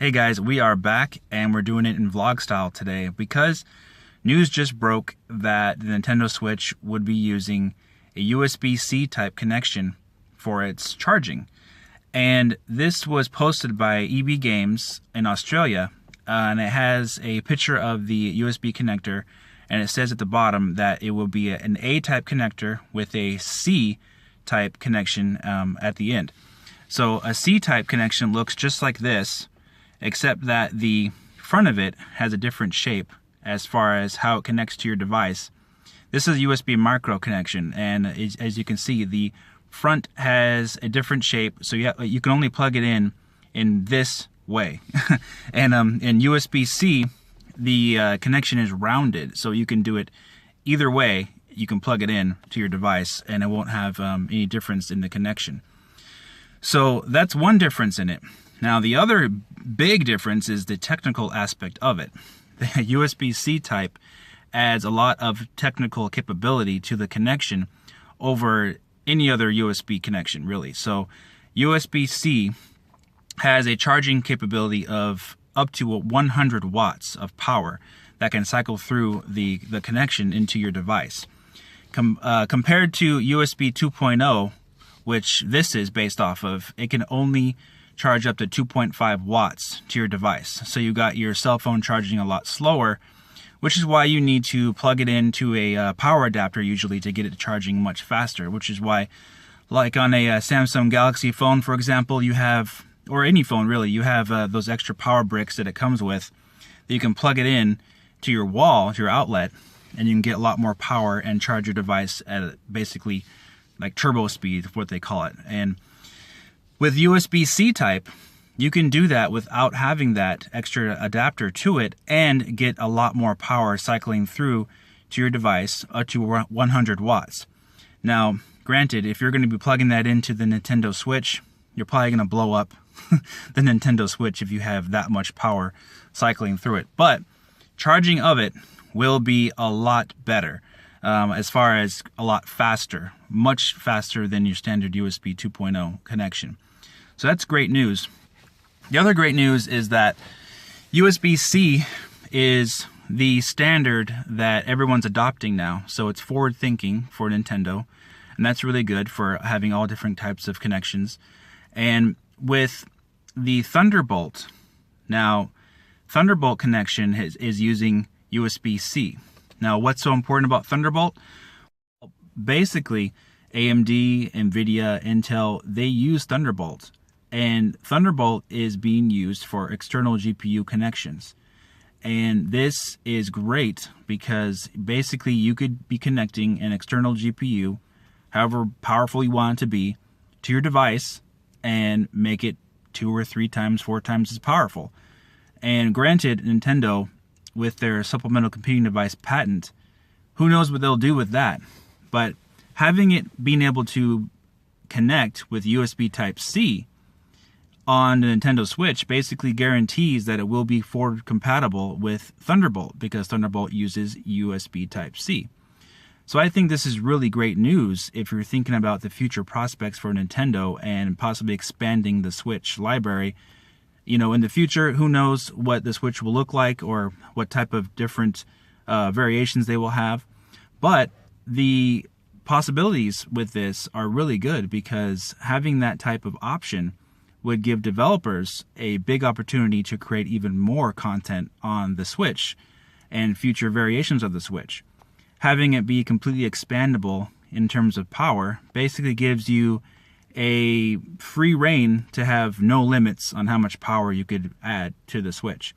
Hey guys, we are back and we're doing it in vlog style today because news just broke that the Nintendo Switch would be using a USB-C type connection for its charging. And this was posted by EB Games in Australia, and it has a picture of the USB connector, and it says at the bottom that it will be an A-type connector with a C-type connection at the end. So a C-type connection looks just like this, except that the front of it has a different shape as far as how it connects to your device. This is a USB micro connection, and as you can see, the front has a different shape, so you can only plug it in this way. And in USB-C, the connection is rounded, so you can do it either way. You can plug it in to your device, and it won't have any difference in the connection. So that's one difference in it. Now, the other big difference is the technical aspect of it. The USB-C type adds a lot of technical capability to the connection over any other USB connection, really. So USB-C has a charging capability of up to 100 watts of power that can cycle through the connection into your device. Compared to USB 2.0, which this is based off of, it can only charge up to 2.5 watts to your device. So you got your cell phone charging a lot slower, which is why you need to plug it into a power adapter usually to get it charging much faster, which is why, like on a Samsung Galaxy phone, for example, you have, or any phone really, you have those extra power bricks that it comes with that you can plug it in to your wall, to your outlet, and you can get a lot more power and charge your device at basically like turbo speed, what they call it. And with USB-C type, you can do that without having that extra adapter to it and get a lot more power cycling through to your device up to 100 watts. Now, granted, if you're going to be plugging that into the Nintendo Switch, you're probably going to blow up the Nintendo Switch if you have that much power cycling through it. But charging of it will be a lot better, as far as a lot faster, much faster than your standard USB 2.0 connection. So that's great news. The other great news is that USB-C is the standard that everyone's adopting now. So it's forward thinking for Nintendo, and that's really good for having all different types of connections. And with the Thunderbolt, now Thunderbolt connection is using USB-C. Now, what's so important about Thunderbolt? Basically, AMD, NVIDIA, Intel, they use Thunderbolt. And Thunderbolt is being used for external GPU connections. And this is great because basically you could be connecting an external GPU, however powerful you want it to be, to your device and make it 2 or 3 times, 4 times as powerful. And granted, Nintendo, with their supplemental computing device patent, who knows what they'll do with that. But having it being able to connect with USB Type-C on the Nintendo Switch basically guarantees that it will be forward compatible with Thunderbolt, because Thunderbolt uses USB Type-C. So I think this is really great news if you're thinking about the future prospects for Nintendo and possibly expanding the Switch library. You know, in the future, who knows what the Switch will look like or what type of different variations they will have. But the possibilities with this are really good, because having that type of option would give developers a big opportunity to create even more content on the Switch and future variations of the Switch. Having it be completely expandable in terms of power basically gives you a free reign to have no limits on how much power you could add to the Switch.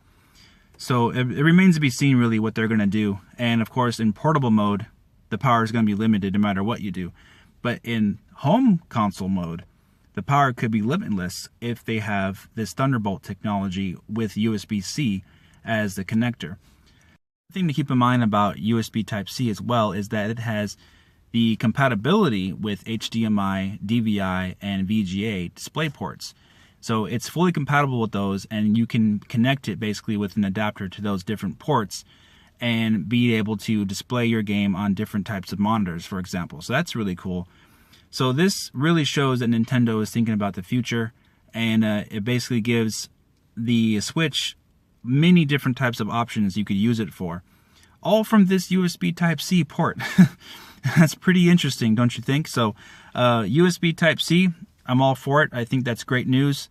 So it remains to be seen really what they're going to do. And of course, in portable mode, the power is going to be limited no matter what you do. But in home console mode, the power could be limitless if they have this Thunderbolt technology with USB-C as the connector. The thing to keep in mind about USB Type-C as well is that it has the compatibility with HDMI, DVI, and VGA display ports. So it's fully compatible with those, and you can connect it basically with an adapter to those different ports and be able to display your game on different types of monitors, for example. So that's really cool. So this really shows that Nintendo is thinking about the future, and it basically gives the Switch many different types of options you could use it for, all from this USB Type-C port. That's pretty interesting, don't you think? So USB Type-C, I'm all for it. I think that's great news.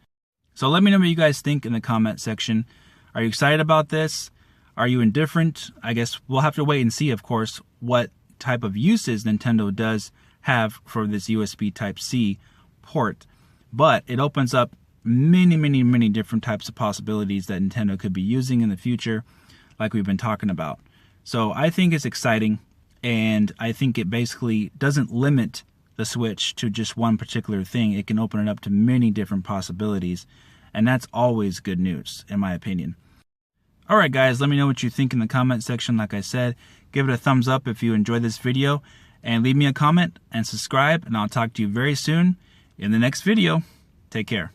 So let me know what you guys think in the comment section. Are you excited about this? Are you indifferent? I guess we'll have to wait and see, of course, what type of uses Nintendo does have for this USB Type-C port. But it opens up many different types of possibilities that Nintendo could be using in the future, like we've been talking about. So I think it's exciting, and I think it basically doesn't limit the Switch to just one particular thing. It can open it up to many different possibilities, and that's always good news, in my opinion. Alright guys, let me know what you think in the comment section. Like I said, give it a thumbs up if you enjoyed this video, and leave me a comment and subscribe, and I'll talk to you very soon in the next video. Take care.